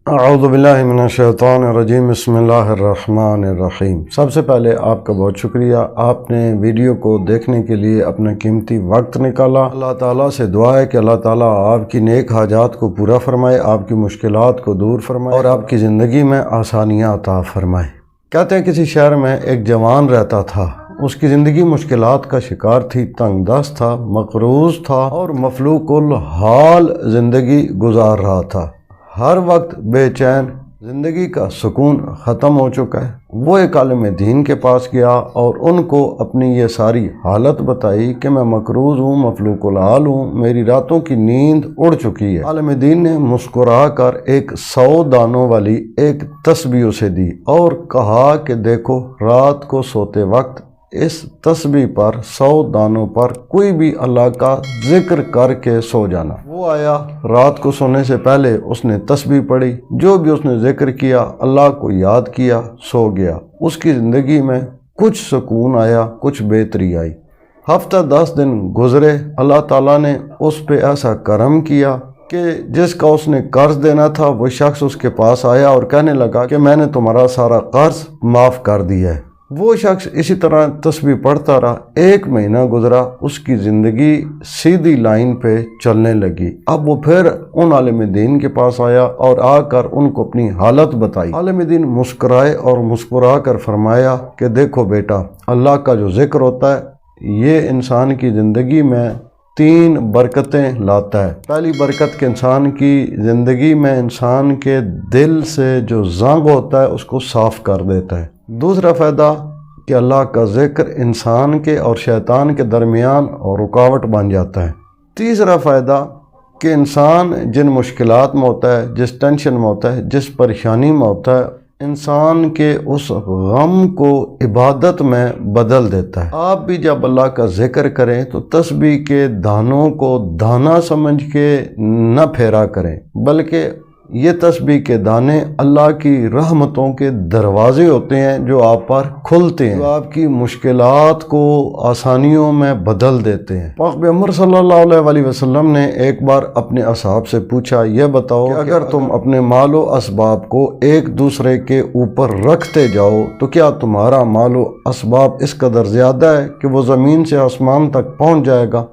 اعوذ باللہ من الشیطان الرجیم، بسم اللہ الرحمن الرحیم۔ سب سے پہلے آپ کا بہت شکریہ، آپ نے ویڈیو کو دیکھنے کے لیے اپنا قیمتی وقت نکالا۔ اللہ تعالیٰ سے دعا ہے کہ اللہ تعالیٰ آپ کی نیک حاجات کو پورا فرمائے، آپ کی مشکلات کو دور فرمائے اور آپ کی زندگی میں آسانیاں عطا فرمائے۔ کہتے ہیں کسی شہر میں ایک جوان رہتا تھا، اس کی زندگی مشکلات کا شکار تھی، تنگ دست تھا، مقروض تھا اور مفلوق الحال زندگی گزار رہا تھا۔ ہر وقت بے چین، زندگی کا سکون ختم ہو چکا ہے۔ وہ ایک عالم دین کے پاس گیا اور ان کو اپنی یہ ساری حالت بتائی کہ میں مقروض ہوں، مفلوق الحال ہوں، میری راتوں کی نیند اڑ چکی ہے۔ عالم دین نے مسکرا کر ایک 100 دانوں والی ایک تسبیح اسے دی اور کہا کہ دیکھو، رات کو سوتے وقت اس تسبیح پر 100 دانوں پر کوئی بھی اللہ کا ذکر کر کے سو جانا۔ وہ آیا، رات کو سونے سے پہلے اس نے تسبیح پڑھی، جو بھی اس نے ذکر کیا، اللہ کو یاد کیا، سو گیا۔ اس کی زندگی میں کچھ سکون آیا، کچھ بہتری آئی۔ ہفتہ 10 دن گزرے، اللہ تعالیٰ نے اس پہ ایسا کرم کیا کہ جس کا اس نے قرض دینا تھا وہ شخص اس کے پاس آیا اور کہنے لگا کہ میں نے تمہارا سارا قرض معاف کر دیا ہے۔ وہ شخص اسی طرح تسبیح پڑھتا رہا، 1 مہینہ گزرا، اس کی زندگی سیدھی لائن پہ چلنے لگی۔ اب وہ پھر ان عالم دین کے پاس آیا اور آ کر ان کو اپنی حالت بتائی۔ عالم دین مسکرائے اور مسکرا کر فرمایا کہ دیکھو بیٹا، اللہ کا جو ذکر ہوتا ہے یہ انسان کی زندگی میں 3 برکتیں لاتا ہے۔ پہلی برکت کہ انسان کی زندگی میں انسان کے دل سے جو زنگ ہوتا ہے اس کو صاف کر دیتا ہے۔ دوسرا فائدہ کہ اللہ کا ذکر انسان کے اور شیطان کے درمیان اور رکاوٹ بن جاتا ہے۔ تیسرا فائدہ کہ انسان جن مشکلات میں ہوتا ہے، جس ٹینشن میں ہوتا ہے، جس پریشانی میں ہوتا ہے، انسان کے اس غم کو عبادت میں بدل دیتا ہے۔ آپ بھی جب اللہ کا ذکر کریں تو تسبیح کے دانوں کو دانا سمجھ کے نہ پھیرا کریں، بلکہ یہ تسبیح کے دانے اللہ کی رحمتوں کے دروازے ہوتے ہیں جو آپ پر کھلتے ہیں، جو آپ کی مشکلات کو آسانیوں میں بدل دیتے ہیں۔ پاک پیغمبر صلی اللہ علیہ وسلم نے ایک بار اپنے اصحاب سے پوچھا، یہ بتاؤ کہ اگر تم اپنے مال و اسباب کو ایک دوسرے کے اوپر رکھتے جاؤ تو کیا تمہارا مال و اسباب اس قدر زیادہ ہے کہ وہ زمین سے آسمان تک پہنچ جائے گا؟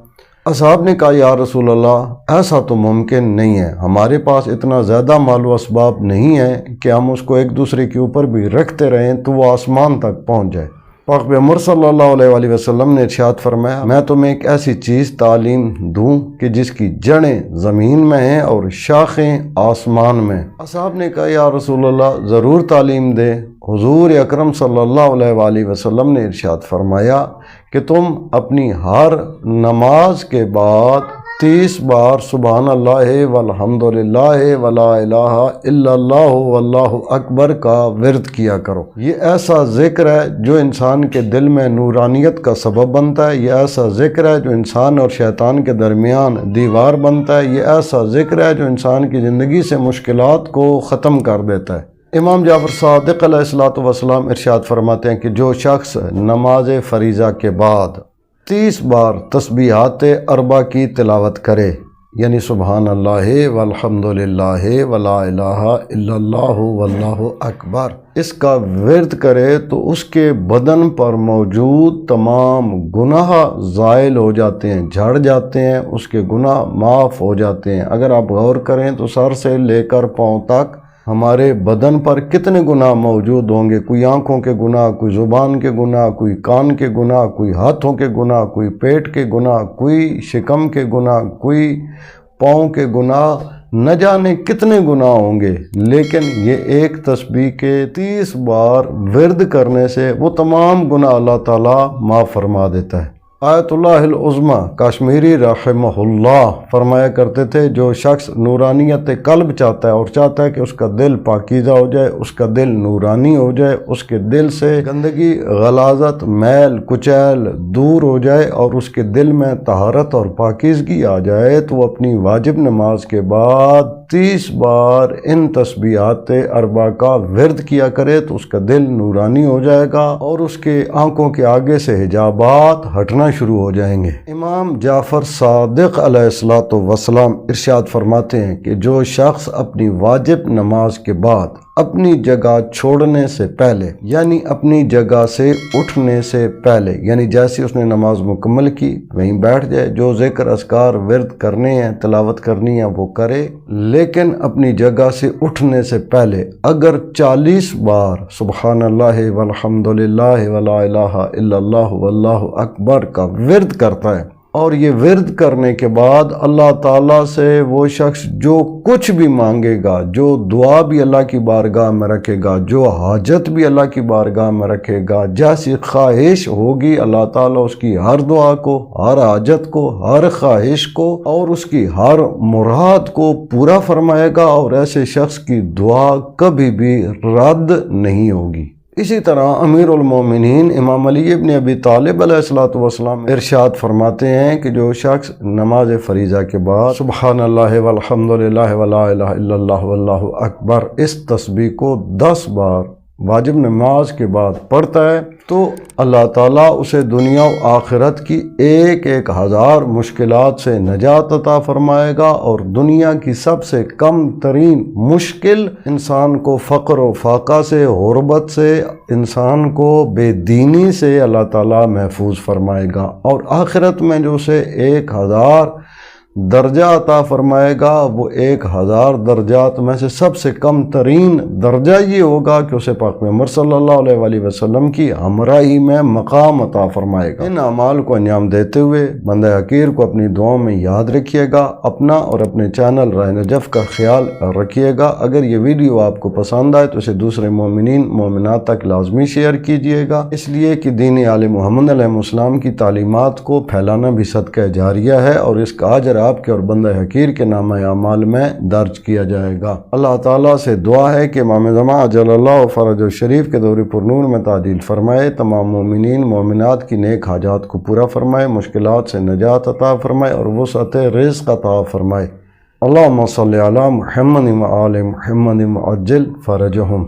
اصحاب نے کہا، یا رسول اللہ، ایسا تو ممکن نہیں ہے، ہمارے پاس اتنا زیادہ مال و اسباب نہیں ہے کہ ہم اس کو ایک دوسرے کے اوپر بھی رکھتے رہیں تو وہ آسمان تک پہنچ جائے۔ پاک پیغمبر صلی اللہ علیہ وسلم نے ارشاد فرمایا، میں تمہیں ایک ایسی چیز تعلیم دوں کہ جس کی جڑیں زمین میں ہیں اور شاخیں آسمان میں۔ اصحاب نے کہا، یا رسول اللہ، ضرور تعلیم دے۔ حضور اکرم صلی اللہ علیہ وسلم نے ارشاد فرمایا کہ تم اپنی ہر نماز کے بعد 30 بار سبحان اللہ والحمد للہ ولا الہ الا اللہ واللہ اکبر کا ورد کیا کرو۔ یہ ایسا ذکر ہے جو انسان کے دل میں نورانیت کا سبب بنتا ہے، یہ ایسا ذکر ہے جو انسان اور شیطان کے درمیان دیوار بنتا ہے، یہ ایسا ذکر ہے جو انسان کی زندگی سے مشکلات کو ختم کر دیتا ہے۔ امام جعفر صادق علیہ الصلوۃ والسلام ارشاد فرماتے ہیں کہ جو شخص نماز فریضہ کے بعد 30 بار تسبیحات 4 کی تلاوت کرے، یعنی سبحان اللہ والحمد للہ ولا الہ الا اللہ واللہ اکبر، اس کا ورد کرے تو اس کے بدن پر موجود تمام گناہ زائل ہو جاتے ہیں، جھڑ جاتے ہیں، اس کے گناہ معاف ہو جاتے ہیں۔ اگر آپ غور کریں تو سر سے لے کر پاؤں تک ہمارے بدن پر کتنے گناہ موجود ہوں گے، کوئی آنکھوں کے گناہ، کوئی زبان کے گناہ، کوئی کان کے گناہ، کوئی ہاتھوں کے گناہ، کوئی پیٹ کے گناہ، کوئی شکم کے گناہ، کوئی پاؤں کے گناہ، نہ جانے کتنے گناہ ہوں گے، لیکن یہ ایک تسبیح کے 30 بار ورد کرنے سے وہ تمام گناہ اللہ تعالیٰ معاف فرما دیتا ہے۔ آیت اللہ العظمی کشمیری رحمہ اللہ فرمایا کرتے تھے، جو شخص نورانیت قلب چاہتا ہے اور چاہتا ہے کہ اس کا دل پاکیزہ ہو جائے، اس کا دل نورانی ہو جائے، اس کے دل سے گندگی، غلاظت، میل کچیل دور ہو جائے اور اس کے دل میں طہارت اور پاکیزگی آ جائے، تو وہ اپنی واجب نماز کے بعد 30 بار ان تسبیحات اربع کا ورد کیا کرے تو اس کا دل نورانی ہو جائے گا اور اس کے آنکھوں کے آگے سے حجابات ہٹنا شروع ہو جائیں گے۔ امام جعفر صادق علیہ الصلوۃ والسلام ارشاد فرماتے ہیں کہ جو شخص اپنی واجب نماز کے بعد اپنی جگہ چھوڑنے سے پہلے یعنی اپنی جگہ سے اٹھنے سے پہلے یعنی جیسے اس نے نماز مکمل کی وہیں بیٹھ جائے، جو ذکر اذکار ورد کرنے ہیں تلاوت کرنی ہے وہ کرے، لیکن اپنی جگہ سے اٹھنے سے پہلے اگر 40 بار سبحان اللہ والحمد للہ ولا الہ الا اللہ واللہ اکبر کا ورد کرتا ہے اور یہ ورد کرنے کے بعد اللہ تعالیٰ سے وہ شخص جو کچھ بھی مانگے گا، جو دعا بھی اللہ کی بارگاہ میں رکھے گا، جو حاجت بھی اللہ کی بارگاہ میں رکھے گا، جیسی خواہش ہوگی اللہ تعالیٰ اس کی ہر دعا کو، ہر حاجت کو، ہر خواہش کو اور اس کی ہر مراد کو پورا فرمائے گا اور ایسے شخص کی دعا کبھی بھی رد نہیں ہوگی۔ اسی طرح امیر المومنین امام علی ابن ابی طالب علیہ الصلوۃ والسلام ارشاد فرماتے ہیں کہ جو شخص نماز فریضہ کے بعد سبحان اللہ والحمد للہ ولا الہ الا اللہ واللہ اکبر اس تسبیح کو 10 بار واجب نماز کے بعد پڑھتا ہے تو اللہ تعالیٰ اسے دنیا و آخرت کی 1000 مشکلات سے نجات عطا فرمائے گا اور دنیا کی سب سے کم ترین مشکل انسان کو فقر و فاقہ سے، غربت سے، انسان کو بے دینی سے اللہ تعالیٰ محفوظ فرمائے گا اور آخرت میں جو اسے 1000 درجہ عطا فرمائے گا وہ 1000 درجات میں سے سب سے کم ترین درجہ یہ ہوگا کہ اسے پاک پیغمبر صلی اللہ علیہ وآلہ وسلم کی ہمراہی میں مقام عطا فرمائے گا۔ ان اعمال کو انجام دیتے ہوئے بندہ حقیر کو اپنی دعاؤں میں یاد رکھیے گا، اپنا اور اپنے چینل راہ نجف کا خیال رکھیے گا۔ اگر یہ ویڈیو آپ کو پسند آئے تو اسے دوسرے مومنین مومنات تک لازمی شیئر کیجیے گا، اس لیے کہ دین آل محمد علیہ السلام کی تعلیمات کو پھیلانا بھی صدقہ جاریہ ہے اور اس کا اجر آپ کے اور بندہ حقیر کے نامہ اعمال میں درج کیا جائے گا۔ اللہ تعالیٰ سے دعا ہے کہ امام زمان عجل اللہ فرج الشریف کے دور پر نور میں تعدیل فرمائے، تمام مومنین مومنات کی نیک حاجات کو پورا فرمائے، مشکلات سے نجات عطا فرمائے اور وسعت رزق عطا فرمائے۔ اللہم صلی علی محمد و آل محمد وعجل فرجہم۔